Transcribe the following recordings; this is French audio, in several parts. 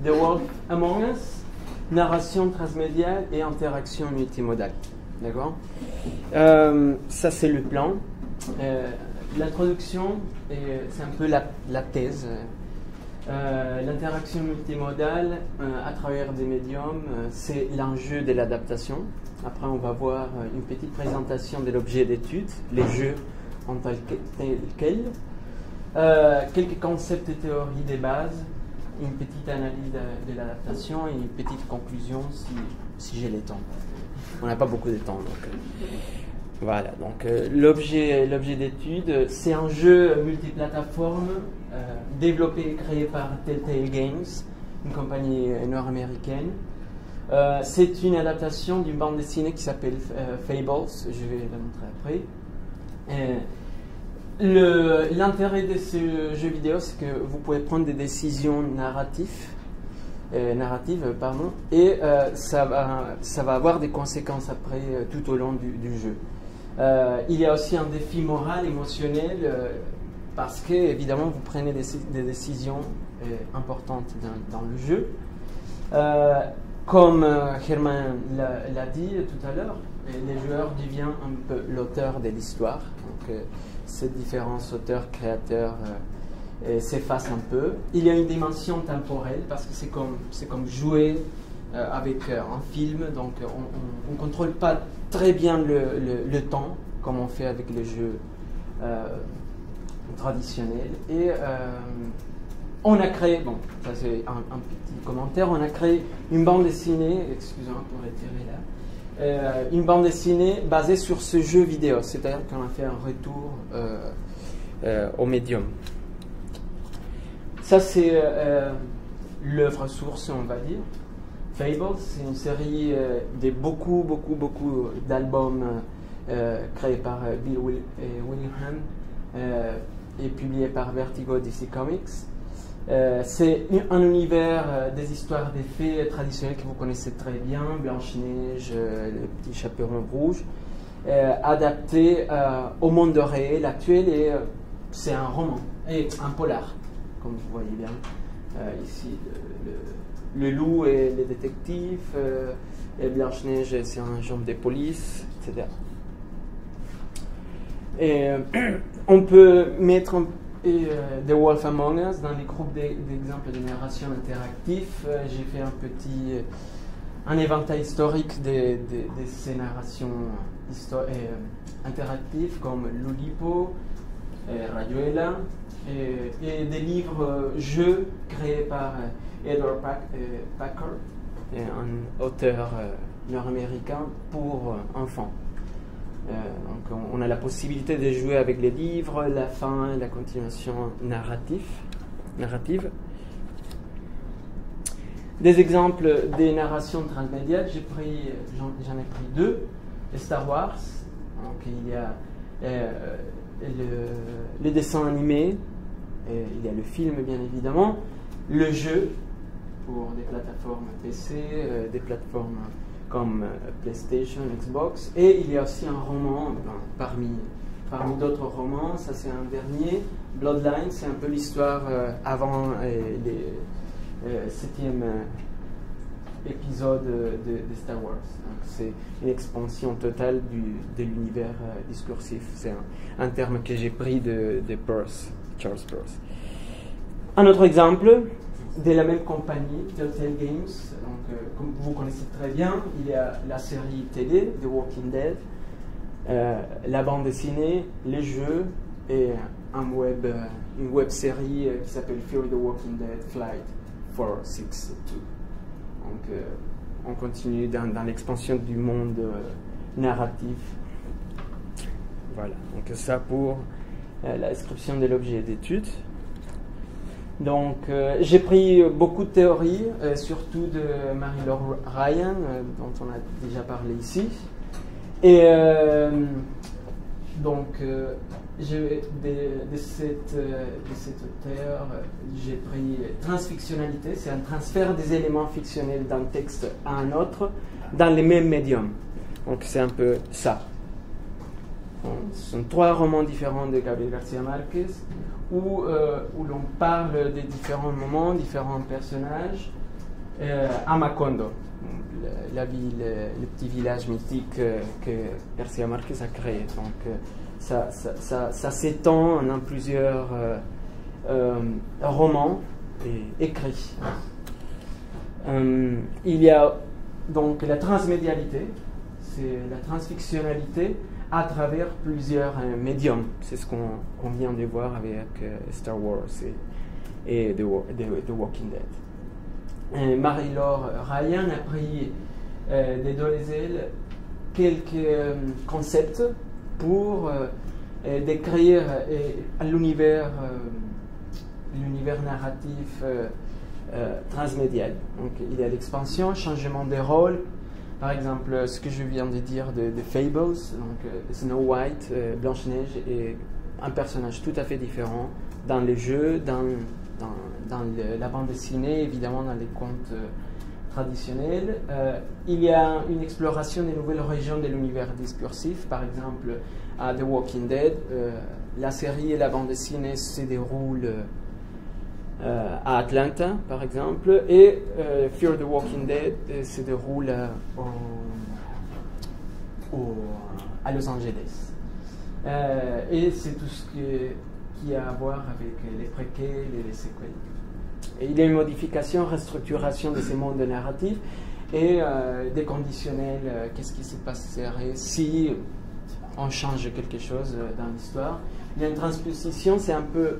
The Wolf Among Us, narration transmédiale et interaction multimodale. D'accord. Ça, c'est le plan. L'introduction, c'est un peu la thèse. L'interaction multimodale à travers des médiums, c'est l'enjeu de l'adaptation. Après, on va voir une petite présentation de l'objet d'étude, les jeux en tel quel, quelques concepts et théories des bases, une petite analyse de l'adaptation et une petite conclusion si j'ai le temps. On n'a pas beaucoup de temps, donc voilà. Donc l'objet d'étude, c'est un jeu multiplateforme développé et créé par Telltale Games, une compagnie nord-américaine. C'est une adaptation d'une bande dessinée qui s'appelle Fables. Je vais la montrer après. L'intérêt de ce jeu vidéo, c'est que vous pouvez prendre des décisions narratives, et ça va avoir des conséquences après tout au long du jeu. Il y a aussi un défi moral, émotionnel, parce que évidemment vous prenez des décisions importantes dans le jeu. Comme Herman l'a dit tout à l'heure, les joueurs deviennent un peu l'auteur de l'histoire. Donc ces différents auteurs, créateurs s'effacent un peu. Il y a une dimension temporelle parce que c'est comme jouer avec un film. Donc on ne contrôle pas très bien le temps comme on fait avec les jeux traditionnels. Et on a créé, bon, ça c'est un petit commentaire, on a créé une bande dessinée, excusez-moi pour retirer là, une bande dessinée basée sur ce jeu vidéo, c'est-à-dire qu'on a fait un retour au médium. Ça c'est l'œuvre source, on va dire. Fables, c'est une série de beaucoup d'albums créés par Bill Willingham et publiés par Vertigo DC Comics. C'est un univers des histoires des fées traditionnelles que vous connaissez très bien, Blanche-Neige, le petit chaperon rouge, adapté au monde réel actuel, et c'est un roman, et un polar, comme vous voyez bien. Ici, le loup et les détectives, et Blanche-Neige, c'est un genre de police, etc. Et on peut mettre The Wolf Among Us dans les groupes d'exemples de narration interactif. J'ai fait un éventail historique de ces narrations interactives comme Lulipo, Rayuela, et des livres-jeux créés par Edward Packard, un auteur nord-américain pour enfants. Donc on a la possibilité de jouer avec les livres, la fin, la continuation narrative. Des exemples des narrations transmédiales, j'en ai pris deux. Les Star Wars, donc il y a les dessins animés, il y a le film bien évidemment, le jeu pour des plateformes PC, des plateformes comme PlayStation, Xbox, et il y a aussi un roman parmi d'autres romans. Ça c'est un dernier, Bloodline, c'est un peu l'histoire avant le 7e épisode de Star Wars. C'est une expansion totale de l'univers discursif. C'est un terme que j'ai pris de Charles Peirce. Un autre exemple de la même compagnie, Telltale Games. Donc, comme vous connaissez très bien, il y a la série télé, The Walking Dead, la bande dessinée, les jeux et une web série qui s'appelle Fear the Walking Dead Flight 462. Donc, on continue dans l'expansion du monde narratif. Voilà, donc ça pour la description de l'objet d'étude. Donc, j'ai pris beaucoup de théories, surtout de Mary-Laure Ryan, dont on a déjà parlé ici. Et donc, de cet auteur, j'ai pris transfictionnalité, c'est un transfert des éléments fictionnels d'un texte à un autre dans les mêmes médiums. Donc, c'est un peu ça. Ce sont 3 romans différents de Gabriel García Márquez où l'on parle des différents moments, différents personnages à Macondo, la ville, le petit village mythique que García Márquez a créé. Donc ça s'étend en plusieurs romans écrits. Il y a donc la transmédialité, c'est la transfictionnalité à travers plusieurs médiums. C'est ce qu'on vient de voir avec Star Wars et The Walking Dead. Marie-Laure Ryan a pris des Dolezal quelques concepts pour décrire l'univers narratif transmédial. Donc il y a l'expansion, changement des rôles. Par exemple, ce que je viens de dire de Fables, donc Snow White, Blanche-Neige, est un personnage tout à fait différent dans les jeux, dans la bande dessinée, évidemment dans les contes traditionnels. Il y a une exploration des nouvelles régions de l'univers discursif. Par exemple, à The Walking Dead, la série et la bande dessinée se déroulent à Atlanta, par exemple, et Fear the Walking Dead se déroule à Los Angeles. Et c'est tout ce qui a à voir avec les préquels et les séquelles. Et il y a une modification, restructuration de ces mondes narratifs et des conditionnels, qu'est-ce qui se passerait si on change quelque chose dans l'histoire. Il y a une transposition, c'est un peu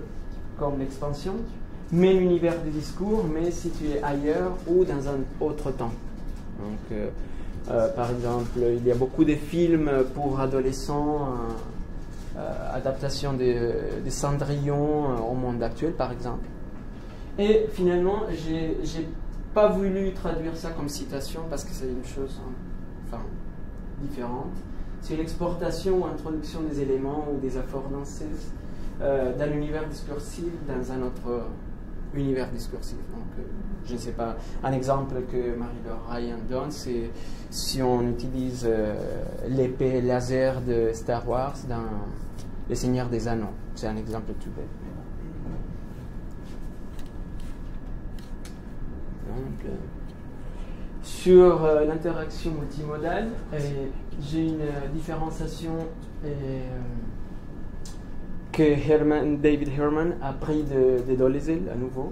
comme l'expansion, mais l'univers du discours, mais situé ailleurs ou dans un autre temps. Donc, par exemple, il y a beaucoup de films pour adolescents, adaptation de Cendrillon au monde actuel, par exemple. Et finalement, j'ai pas voulu traduire ça comme citation parce que c'est une chose différente. C'est l'exportation ou introduction des éléments ou des affordances d'un univers discursif dans un autre univers discursif. Donc, je ne sais pas, un exemple que Marie-Laure Ryan donne, c'est si on utilise l'épée laser de Star Wars dans Les Seigneurs des Anneaux. C'est un exemple tout bête. Donc, sur l'interaction multimodale, j'ai une différenciation que David Herman a pris de Dolezal à nouveau.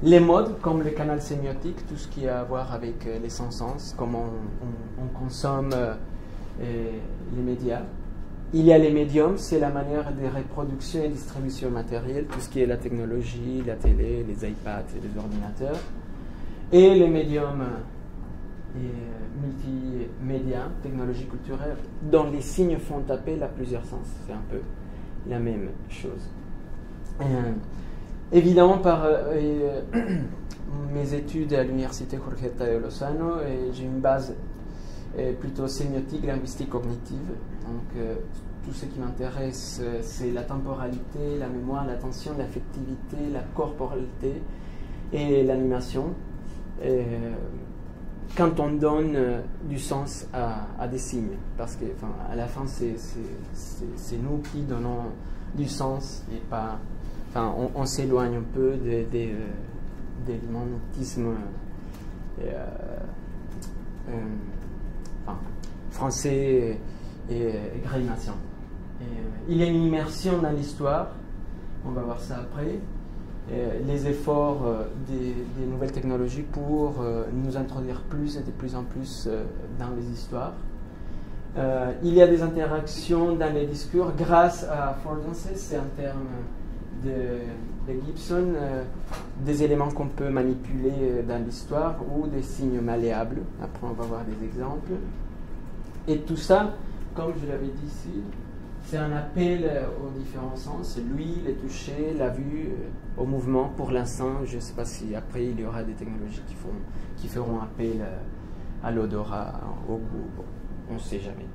Les modes, comme le canal sémiotique, tout ce qui a à voir avec les sens, comment on consomme les médias. Il y a les médiums, c'est la manière de reproduction et distribution matérielle, tout ce qui est la technologie, la télé, les iPads et les ordinateurs. Et les médiums multimédia, technologie culturelle, dont les signes font appel à plusieurs sens. C'est un peu la même chose. Évidemment, par mes études à l'université Jorgeta de Lozano, j'ai une base plutôt sémiotique, linguistique, cognitive. Donc, tout ce qui m'intéresse, c'est la temporalité, la mémoire, l'attention, l'affectivité, la corporalité et l'animation. Quand on donne du sens à des signes, parce que à la fin c'est nous qui donnons du sens et pas, on s'éloigne un peu de l'humanisme français et grénatien. Il y a une immersion dans l'histoire, on va voir ça après. Les efforts des nouvelles technologies pour nous introduire plus et de plus en plus dans les histoires. Il y a des interactions dans les discours grâce à affordances, c'est un terme de Gibson, des éléments qu'on peut manipuler dans l'histoire ou des signes malléables. Après, on va voir des exemples. Et tout ça, comme je l'avais dit ici, c'est un appel aux différents sens, l'ouïe, le toucher, la vue, au mouvement. Pour l'instant, je ne sais pas si après il y aura des technologies qui feront appel à l'odorat, au goût, bon, on ne sait jamais.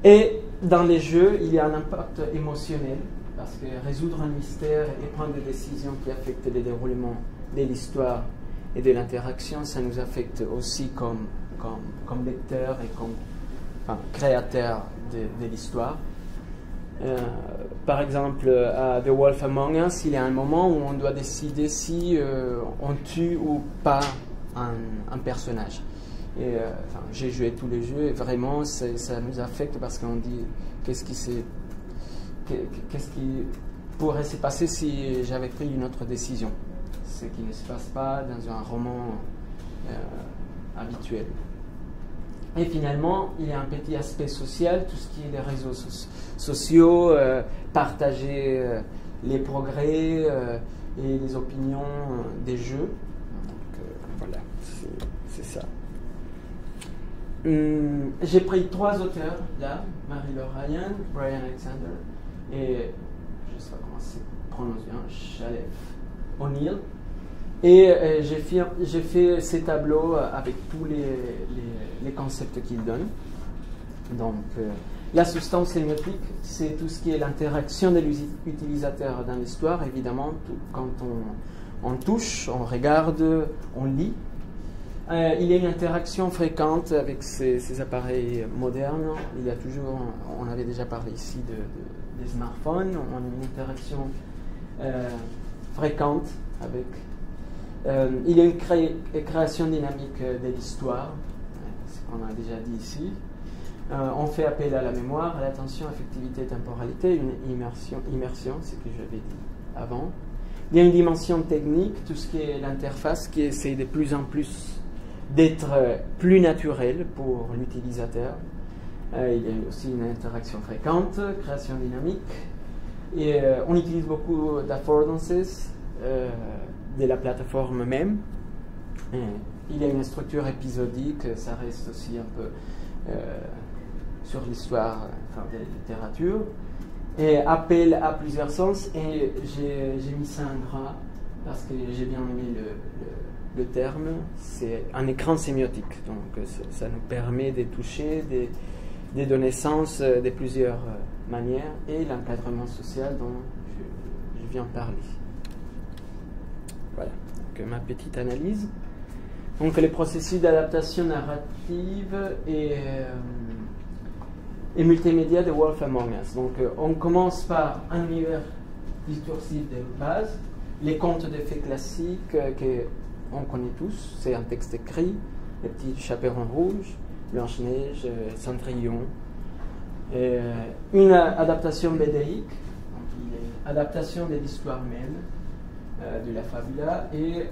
Et dans les jeux, il y a un impact émotionnel, parce que résoudre un mystère et prendre des décisions qui affectent le déroulement de l'histoire et de l'interaction, ça nous affecte aussi comme lecteurs et comme créateurs de l'histoire. Par exemple, à The Wolf Among Us, il y a un moment où on doit décider si on tue ou pas un personnage. Et j'ai joué tous les jeux et vraiment ça nous affecte parce qu'on dit qu'est-ce qui pourrait se passer si j'avais pris une autre décision, ce qui ne se passe pas dans un roman habituel. Et finalement, il y a un petit aspect social, tout ce qui est les réseaux sociaux, partager les progrès et les opinions des jeux. Donc voilà, c'est ça. J'ai pris 3 auteurs là, Marie-Laure Ryan, Brian Alexander et je ne sais pas comment c'est prononcé, Shalef O'Neill. Et j'ai fait ces tableaux avec tous les concepts qu'ils donnent. Donc, la substance sémiotique, c'est tout ce qui est l'interaction de l'utilisateur dans l'histoire. Évidemment, quand on touche, on regarde, on lit. Il y a une interaction fréquente avec ces appareils modernes. Il y a toujours, on avait déjà parlé ici des smartphones, on a une interaction fréquente avec. Il y a une création dynamique de l'histoire, ce qu'on a déjà dit ici. On fait appel à la mémoire, à l'attention, affectivité, temporalité, une immersion, ce que j'avais dit avant. Il y a une dimension technique, tout ce qui est l'interface qui essaie de plus en plus d'être plus naturel pour l'utilisateur. Il y a aussi une interaction fréquente, création dynamique. Et on utilise beaucoup d'affordances de la plateforme même. Il y a une structure épisodique, ça reste aussi un peu sur l'histoire de la littérature. Et appel à plusieurs sens, et j'ai mis ça en gras parce que j'ai bien aimé le terme, c'est un écran sémiotique. Donc ça nous permet de toucher, de donner sens de plusieurs manières, et l'encadrement social dont je viens de parler. Voilà, donc ma petite analyse. Donc les processus d'adaptation narrative et multimédia de Wolf Among Us. Donc on commence par un univers discursif de base, les contes de fées classiques qu'on connaît tous, c'est un texte écrit, les petits chaperons rouges, Blanche-Neige, Cendrillon, une adaptation bédéique, donc il y a une adaptation de l'histoire même, de la fabula, et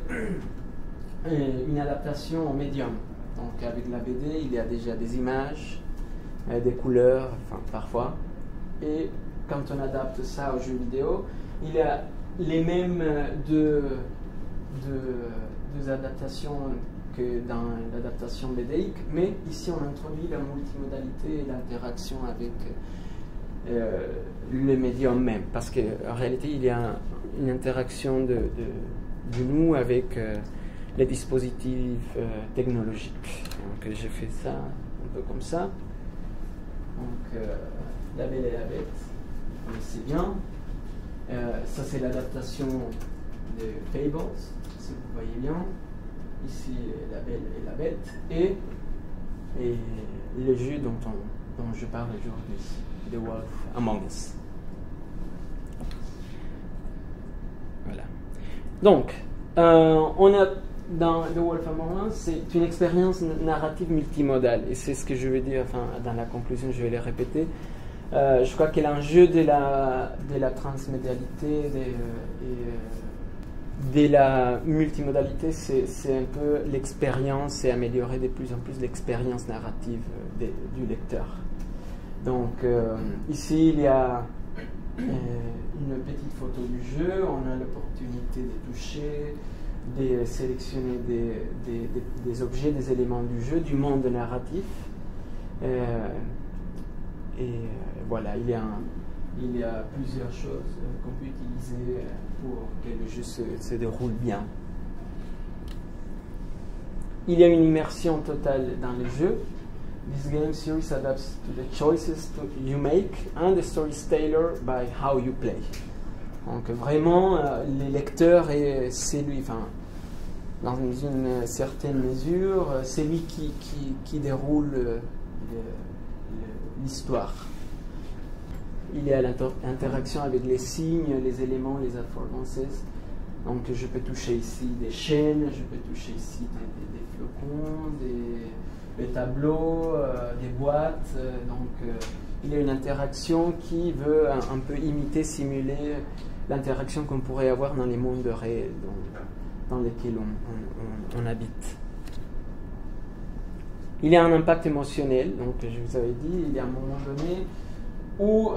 une adaptation au médium. Donc avec la BD, il y a déjà des images, des couleurs, enfin parfois, et quand on adapte ça au jeu vidéo, il y a les mêmes deux adaptations que dans l'adaptation bédéique, mais ici on introduit la multimodalité et l'interaction avec le médium même, parce qu'en réalité il y a une interaction de nous avec les dispositifs technologiques. Donc j'ai fait ça un peu comme ça. Donc La Belle et la Bête, vous connaissez bien. Ça c'est l'adaptation de Fables, si vous voyez bien. Ici La Belle et la Bête et le jeu dont je parle aujourd'hui, The Wolf Among Us. Voilà. Donc, on a dans The Wolf Among Us, c'est une expérience narrative multimodale, et c'est ce que je veux dire, enfin, dans la conclusion, je vais le répéter. Je crois que l'enjeu de la transmédialité de la multimodalité, c'est un peu l'expérience et améliorer de plus en plus l'expérience narrative du lecteur. Donc ici il y a une petite photo du jeu, on a l'opportunité de toucher, de sélectionner des objets, des éléments du jeu, du monde narratif. Voilà, il y a plusieurs choses qu'on peut utiliser pour que le jeu se déroule bien. Il y a une immersion totale dans le jeu. This game series adapts to the choices you make and the story is tailored by how you play. Donc vraiment, les lecteurs, c'est lui, enfin, dans une certaine mesure, c'est lui qui déroule l'histoire. il y a l'interaction avec les signes, les éléments, les affordances. Donc je peux toucher ici des chaînes, je peux toucher ici des flocons, des tableaux, des boîtes. Il y a une interaction qui veut un peu imiter, simuler l'interaction qu'on pourrait avoir dans les mondes réels dans lesquels on habite. Il y a un impact émotionnel, donc je vous avais dit, il y a un moment donné où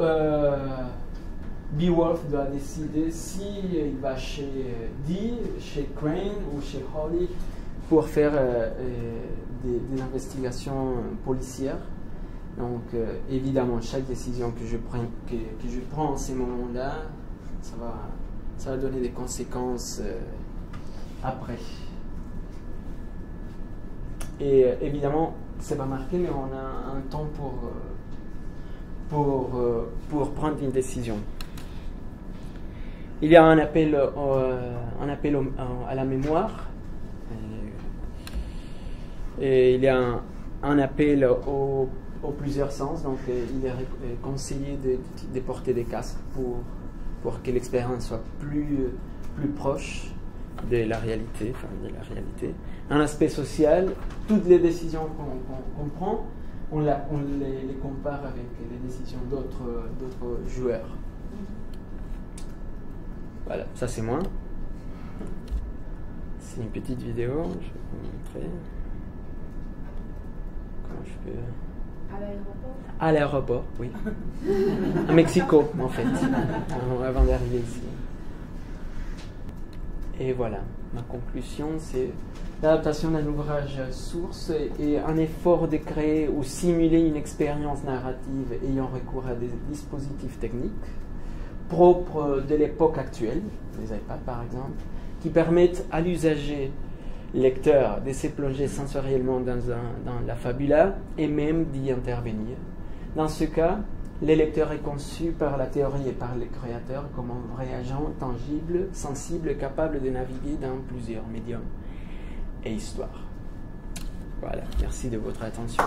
Beowulf doit décider s'il va chez Dee, chez Crane ou chez Holly pour faire des investigations policières. Donc évidemment, chaque décision que je prends en ces moments-là, ça va donner des conséquences après. Et évidemment, c'est pas marqué, mais on a un temps pour prendre une décision. Il y a un appel à la mémoire. Et il y a un appel aux plusieurs sens. Donc, il est conseillé de porter des casques pour que l'expérience soit plus proche de la réalité, Un aspect social, toutes les décisions qu'on prend, on les compare avec les décisions d'autres joueurs. Voilà, ça c'est moi. C'est une petite vidéo, je vais vous montrer. Comment je peux... À l'aéroport? À l'aéroport, oui. À Mexico, en fait, avant d'arriver ici. Et voilà, ma conclusion, c'est l'adaptation d'un ouvrage source et un effort de créer ou simuler une expérience narrative ayant recours à des dispositifs techniques propres de l'époque actuelle, les iPads par exemple, qui permettent à l'usager lecteur de se plonger sensoriellement dans la fabula et même d'y intervenir. Dans ce cas, le lecteur est conçu par la théorie et par le créateur comme un vrai agent tangible, sensible, capable de naviguer dans plusieurs médiums et histoires. Voilà, merci de votre attention.